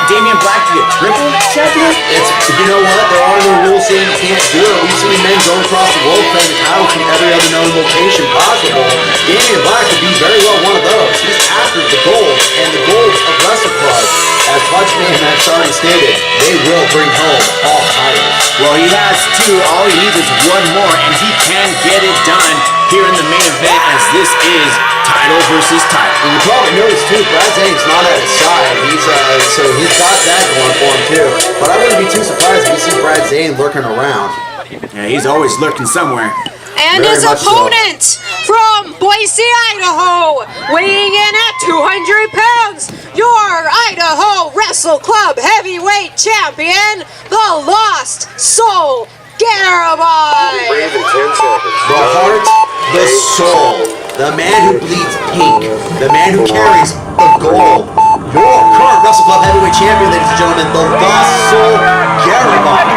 Damien Black be a triple champion? You know what? There are no rules saying you can't do it. We've seen men go across the world playing the title from every other known location possible. Damien Black could be very well one of those. He's after the gold, and the gold of Wrestle Club, as Project Mayhem has already stated, they will bring home all titles. Well, he has 2. All he needs is one more, and he can get it done here in the main event, as this is title versus title. And you probably noticed too, Brad Zane's not at his side. So he's got that going for him too. But I wouldn't be too surprised if we see Brad Zane lurking around. Yeah, he's always lurking somewhere. And Very his much so. opponent from Boise, Idaho, weighing in at 200 pounds, your Idaho Wrestle Club heavyweight champion, the Lost Soul Garibai. Breathe in 10 seconds. The heart, the soul, the man who bleeds pink, the man who carries the gold. Your current Wrestle Club heavyweight champion, ladies and gentlemen, the Lost Soul Garibai.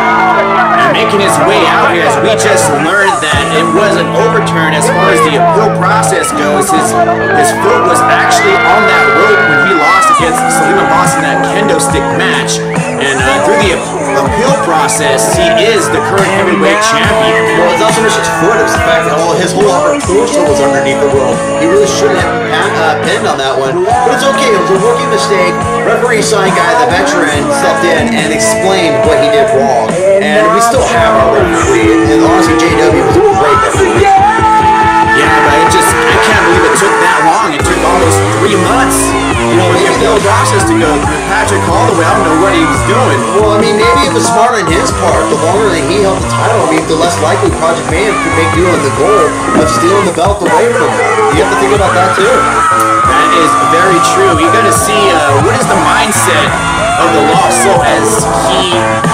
And making his way out here, as we just learned that it wasn't overturned as far as the appeal process goes. His foot was actually on that rope when he lost against Saleem Abbas in that kendo stick match. And through the appeal process, he is the current heavyweight champion. Well, it's not so much his foot, it's the fact that his whole upper torso was underneath the rope. He really shouldn't have pinned on that one. But it's okay, it was a rookie mistake. Referee sign guy, the veteran, stepped in and explained what he did wrong. And we still have our referee. And honestly, JW was a great referee. Yeah, but I can't believe it took that long. It took almost 3 months. You know, the appeal process to go through. Patrick Holloway, I don't know what he was doing. Well, I mean, maybe it was smart on his part. The longer that he held the title, I mean, the less likely Project Mayhem could make you on the goal of stealing the belt away from him. You have to think about that too. That is very true. You got to see what is the mindset of the Lost Soul, as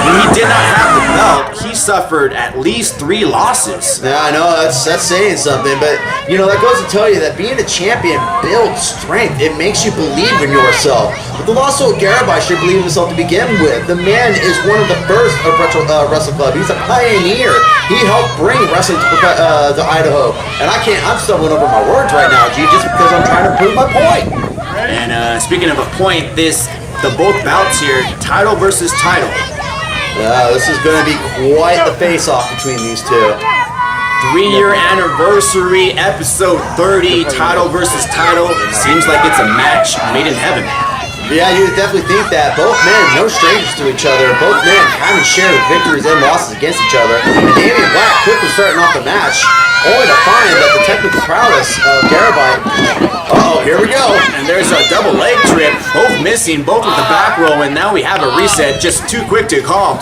when he did not have the belt, he suffered at least 3 losses. Yeah, I know, that's saying something, but you know, that goes to tell you that being a champion builds strength. It makes you believe in yourself. But the Lost Soul Garibai should believe in himself to begin with. The man is one of the first of Wrestle Club. He's a pioneer. He helped bring wrestling to Idaho. And I'm stumbling over my words right now, G, just because I'm trying to prove my point. And speaking of a point, both bouts here, title versus title. This is going to be quite the face-off between these two. 3-year anniversary, episode 30, title versus title. Seems like it's a match made in heaven. Yeah, you would definitely think that. Both men, no strangers to each other. Both men having shared victories and losses against each other. And Damien Black quickly starting off the match, only to find that the technical prowess of Garibai. Uh-oh, here we go. And there's a double leg trip, both missing, both with the back row, and now we have a reset, just too quick to call.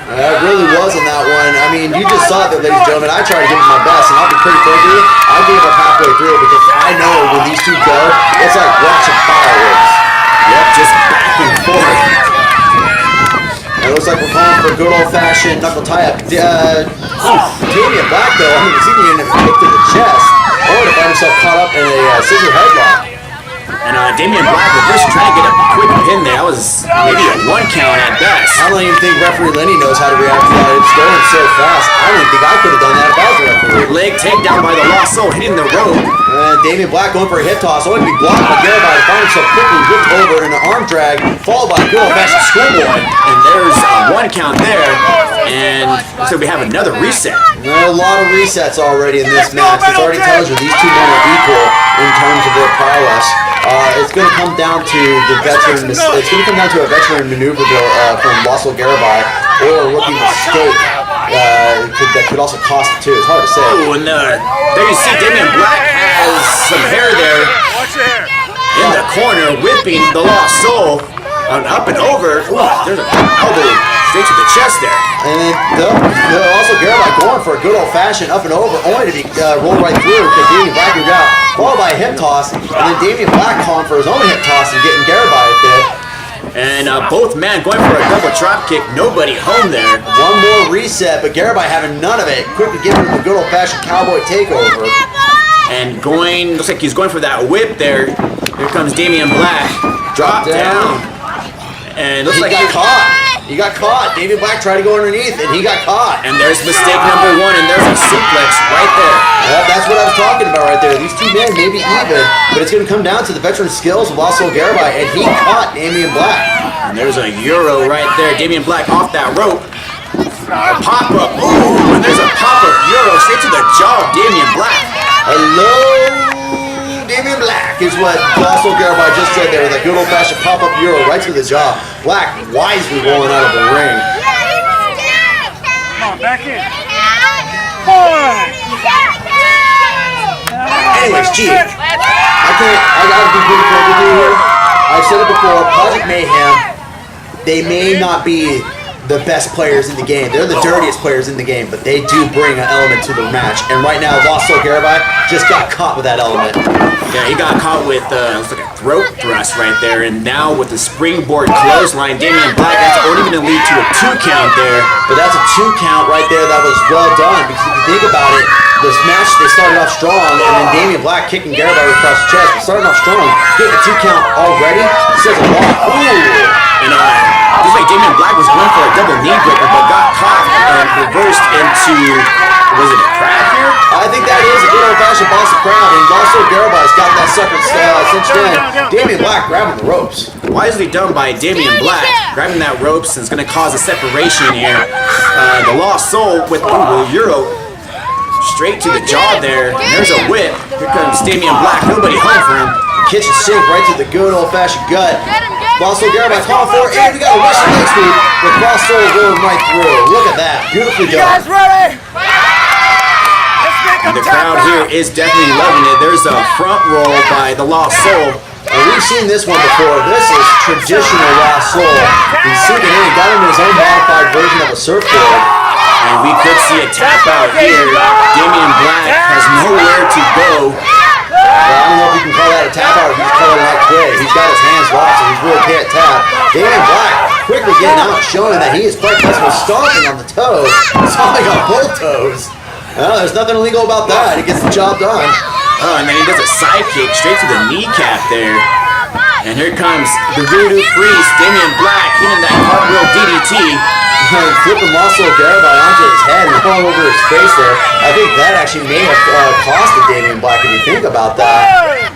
It really was on that one. I mean, you just saw it there, ladies and gentlemen. I tried to give it my best, and I'll be pretty frank with you. I gave up halfway through because I know when these two go, it's like watching fireworks. Yep, just back and forth. It looks like we're calling for a good old-fashioned knuckle tie-up. Damien Black, though, I mean, you see him getting kicked in the chest, or to find himself caught up in a scissor headlock. And Damien Black was just trying to get a quick pin there. That was maybe a 1 count at best. I don't even think referee Lenny knows how to react to that. It's going so fast. I don't even think I could have done that if I was the referee. Leg takedown by the Lost Soul, hitting the rope. Damien Black going for a hip toss, only to be blocked by Garibai to find himself quickly whipped over in an arm drag, followed by a good old-fashioned schoolboy. And there's a 1 count there. And so we have another reset. A lot of resets already in this match. This already tells you these two men are equal in terms of their prowess. It's going to come down to the veteran. It's going to come down to a veteran maneuver from Lost Soul Garibai or a rookie mistake that could also cost it too. It's hard to say. Oh, and there you see Damien Black has some hair there in the corner, whipping the Lost Soul up and over. Ooh, there's an elbow straight to the chest there. And then also Garibai going for a good old-fashioned up and over, only to be rolled right through because Damien Black moved out, followed by a hip toss, and then Damien Black calling for his own hip toss and getting Garibai at it. And both men going for a double drop kick, nobody home there. One more reset, but Garibai having none of it, quickly giving him a good old-fashioned cowboy takeover. And looks like he's going for that whip there. Here comes Damien Black, drop down. And looks like he got caught. He got caught. Damien Black tried to go underneath, and he got caught. And there's mistake number 1, and there's a suplex right there. Well, that's what I was talking about right there. These two men may be even, but it's going to come down to the veteran skills of Lost Soul Garibai, and he caught Damien Black. And there's a Euro right there. Damien Black off that rope. A pop-up. Ooh, and there's a pop-up Euro straight to the jaw of Damien Black. Hello, Damien Black is what Lost Soul Garibai just said there with a good old-fashioned pop-up Euro right to the jaw. Black wisely rolling out of the ring. Come on, back in. Anyways, G, I gotta be pretty clear with you here. I've said it before, Project Mayhem, they may not be the best players in the game. They're the dirtiest players in the game, but they do bring an element to the match. And right now, Lost Soul Garibai just got caught with that element. Yeah, he got caught with looks like a throat thrust right there. And now with the springboard clothesline, Damien Black, that's only going to lead to a 2 count there. But that's a 2 count right there that was well done. Because if you think about it, this match, they started off strong, and then Damien Black kicking Garibai across the chest. But starting off strong, getting a 2 count already says a lot. Ooh. And looks like Damien Black was going for a double knee breaker, but got caught and reversed into, was it a crab here? I think that is a good old-fashioned Boston crab, and Lost Soul Garibai's got that sucker cinched in. Damien Black grabbing the ropes. Wisely done by Damien Black, grabbing that ropes, and it's going to cause a separation here. The Lost Soul with the Euro straight to the jaw there. And there's a whip. Here comes Damien Black. Nobody home for him. Kitchen sink right to the good old-fashioned gut. Lost Soul Garibai calling for it, and we got a Russian leg sweep with Lost Soul going right through. Look at that. Beautifully done. And the crowd here is definitely loving it. There's a front roll by the Lost Soul. And we've seen this one before. This is traditional Lost Soul. He's sinking in. He got him in his own modified version of a surfboard. And we could see a tap out here. Damien Black has nowhere to go. Well, I don't know if you can call that a tap out or if he's calling that quit. He's got his hands locked, so he really can't tap. Damien Black quickly getting out, showing that he is quite comfortable stomping on the toes. Stomping on both toes. Well, there's nothing illegal about that. He gets the job done. Oh, and then he does a side kick straight to the kneecap there. And here comes the Voodoo Priest, Damien Black, hitting that cartwheel DDT. Flipping Lost Soul Garibai onto his head and falling over his face there. I think that actually may have costed Damien Black if you think about that.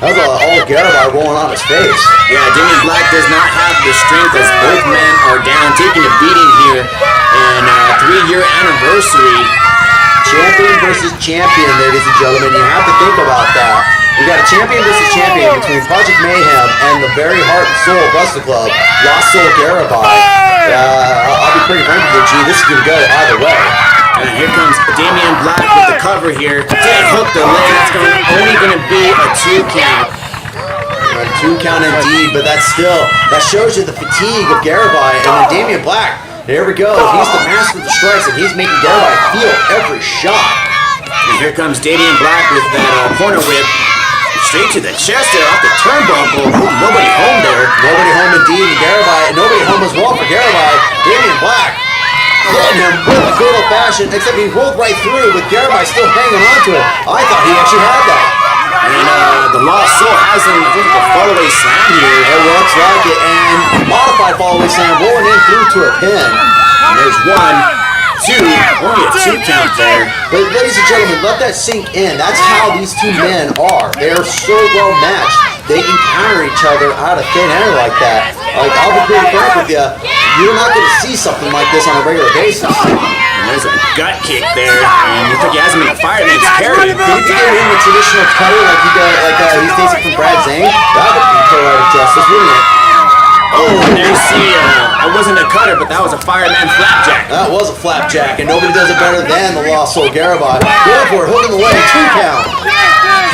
That was all Garibai rolling on his face. Yeah, Damien Black does not have the strength as both men are down, taking a beating here. And 3-year anniversary. Champion versus champion, ladies and gentlemen. You have to think about that. We got a champion versus champion between Project Mayhem and the very heart and soul of Wrestle Club, Lost Soul Garibai. I'll be pretty frank with you, G. This is going to go either way. And here comes Damien Black with the cover here. Dead hook the leg. That's only going to be a 2 count. A 2 count indeed, but that shows you the fatigue of Garibai. And then Damien Black Here we go. He's the master of the strikes, and he's making Garibai feel every shot. And here comes Damien Black with that corner whip. Straight to the chest there off the turnbuckle. Ooh, nobody home there. Nobody home indeed, and Garibai. Nobody home as well for Garibai. Damien Black hitting him with a good old-fashioned, except he rolled right through with Garibai still hanging on to it. I thought he actually had that. And the Lost Soul has him with a fallaway slam here. It looks like it, and modified fallaway slam rolling in through to a pin. And there's 1, 2, only a 2 count there. But ladies and gentlemen, let that sink in. That's how these two men are. They are so well matched. They can counter each other out of thin air like that. Like, I'll be pretty frank with you. You're not going to see something like this on a regular basis. And there's a gut kick there, and looks like he has him in a fireman's carry. If you give him a traditional cutter like he's tasting from Brad Zane, that would be poetic justice, wouldn't it? Oh, and there you see, it wasn't a cutter, but that was a fireman flapjack. That was a flapjack, and nobody does it better than the Lost Soul Garibai. Going for it, hooking the leg, 2 count.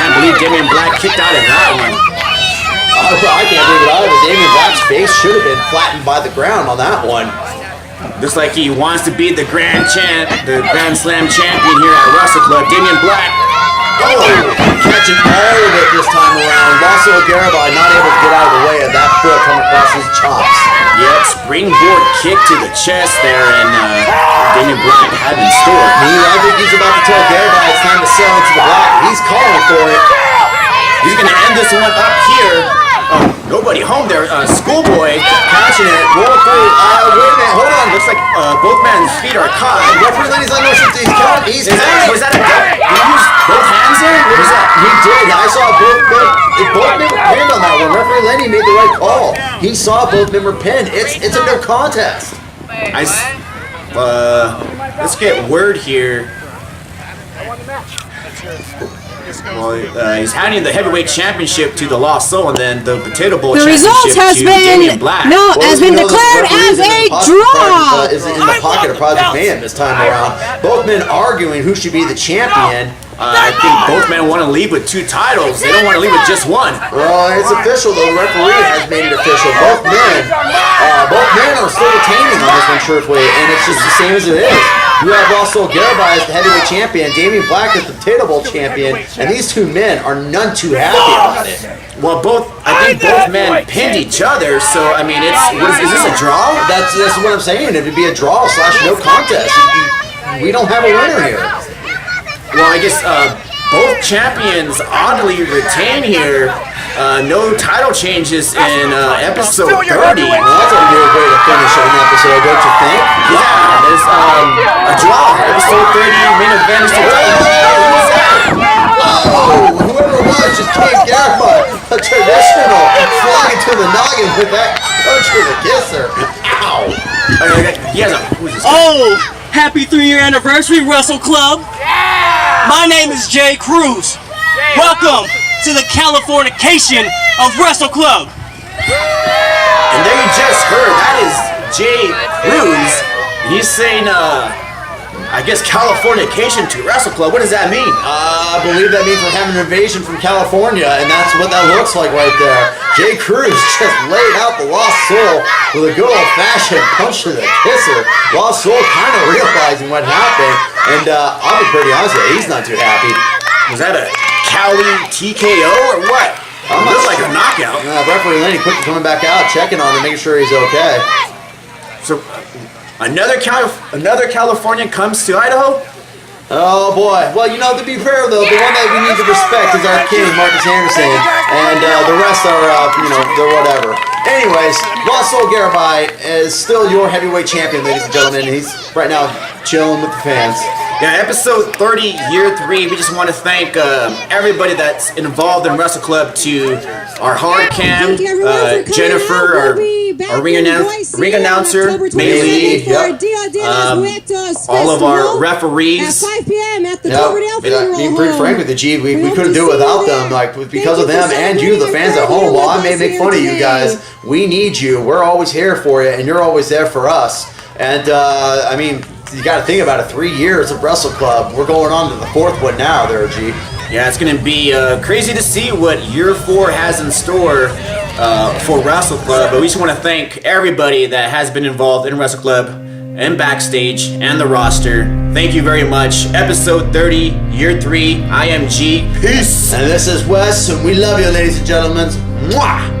Can't believe Damien Black kicked out of that one. I can't believe it either. Damien Black's face should have been flattened by the ground on that one. Looks like he wants to be the Grand Slam champion here at Wrestle Club. Damien Black. Oh, catching all of it this time around. Lost Soul Garibai not able to get out of the way of that foot coming across his chops. Yep, springboard kick to the chest there, and Damien Black had in store. I think he's about to tell Garibai it's time to sell into the black. He's calling for it. He's going to end this one up here. Nobody home there. Schoolboy catching it. Roll through. Wait a minute. Hold on. Looks like both men's feet are caught. Referee Lenny's on motion. He's counting. He's counting. Was that a duck? Did he use both hands there? What was that? He did. I saw both men were pinned on that one. Referee Lenny made the right call. He saw both men were pinned. It's a no contest. Let's get word here. Well, he's handing the heavyweight championship to the Lost Soul, and then the Potato Bowl The championship result has to been Damien Black. has been declared as a draw. Is in the pocket of Project Man this time around. Both men arguing who should be the champion. I think both men want to leave with 2 titles. They don't want to leave with just one. Well, it's official though. The referee has made it official. Both men are still retaining on this one, truthfully, and it's just the same as it is. You have Lost Soul Garibai as the heavyweight champion, Damien Black as the Potato Bowl champion, and these two men are none too happy about it. Well, I think both men pinned each other, so I mean, is this a draw? That's what I'm saying. It would be a draw / no contest. We don't have a winner here. Well, I guess both champions oddly retain here. No title changes in episode 30. Well, that's a weird way to finish an episode, don't you think? Yeah, there's a draw. Episode 30 main event is Whoa! Whoever it was just gave Garibai a traditional flying to the noggin with that punch to the kisser. Ow! He has who's this? Oh, happy 3-year anniversary, Wrestle Club. My name is Jay Cruz. Welcome to the Californication of Wrestle Club. And there you just heard, that is Jay Cruz. He's saying, I guess Californication to Wrestle Club. What does that mean? I believe that means we're having an invasion from California, and that's what that looks like right there. Jay Cruz just laid out the Lost Soul with a good old-fashioned punch to the kisser. Lost Soul kind of realizing what happened, and I'll be pretty honest with you, he's not too happy. Was that a Cali TKO or what? It looks like a knockout. Referee Lenny quickly coming back out, checking on him, making sure he's okay. So, another Californian comes to Idaho? Oh boy. Well, you know, to be fair though, the one that we need to respect is our king, Marcus Anderson, and the rest are, they're whatever. Anyways, Lost Soul Garibai is still your heavyweight champion, ladies and gentlemen. He's right now chilling with the fans. Yeah, episode 30, year 3. We just want to thank everybody that's involved in Wrestle Club, to our hard cam, Jennifer, our ring announcer, Maylee, all of our referees. At 5 p.m. at the Cloverdale Funeral Being pretty frank with you, G, we couldn't do it without them. Like, because of them and you, the fans at home. While I may make fun of you guys, we need you. We're always here for you, and you're always there for us. And I mean, you got to think about it. 3 years of Wrestle Club. We're going on to the 4th one now, there, G. Yeah, it's going to be crazy to see what year 4 has in store for Wrestle Club. But we just want to thank everybody that has been involved in Wrestle Club. and backstage and the roster. Thank you very much. Episode 30, Year 3, I am G. Peace. And this is Wes, and we love you, ladies and gentlemen. Mwah!